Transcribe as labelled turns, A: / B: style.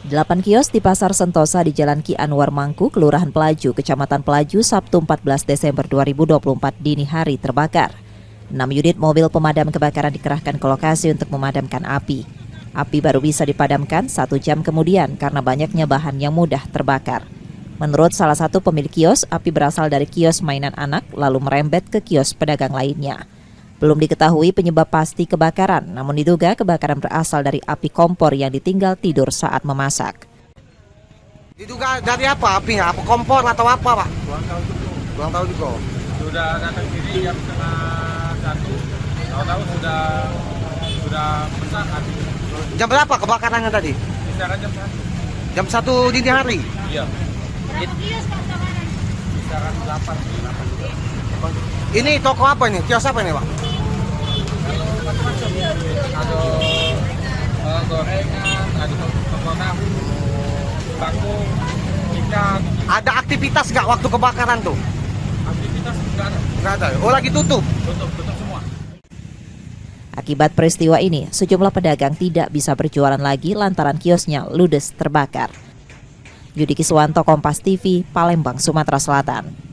A: 8 kios di Pasar Sentosa di Jalan Ki Anwar Mangku, Kelurahan Pelaju, Kecamatan Pelaju, Sabtu 14 Desember 2024 dini hari terbakar. 6 unit mobil pemadam kebakaran dikerahkan ke lokasi untuk memadamkan api. Api baru bisa dipadamkan 1 jam kemudian karena banyaknya bahan yang mudah terbakar. Menurut salah satu pemilik kios, api berasal dari kios mainan anak lalu merembet ke kios pedagang lainnya. Belum diketahui penyebab pasti kebakaran, namun diduga kebakaran berasal dari api kompor yang ditinggal tidur saat memasak.
B: Diduga dari apa apinya? Apa kompor atau apa, Pak? Kurang tahu juga.
C: Sudah datang sini jam setengah 1, tahu-tahu sudah besar api.
B: Jam berapa kebakarannya tadi?
C: Kisaran jam 1.
B: Jam 1 dini hari?
C: Iya. Kisaran 8.
B: Ini toko apa ini? Kios apa ini, Pak?
C: Ada gorengan, ada toko tahu, bangku, ikan.
B: Ada aktivitas nggak waktu kebakaran tuh?
C: Aktivitas nggak ada.
B: Nggak ada. Oh, lagi tutup?
C: Tutup semua.
A: Akibat peristiwa ini, sejumlah pedagang tidak bisa berjualan lagi lantaran kiosnya ludes terbakar. Yudi Kiswanto, Kompas TV, Palembang, Sumatera Selatan.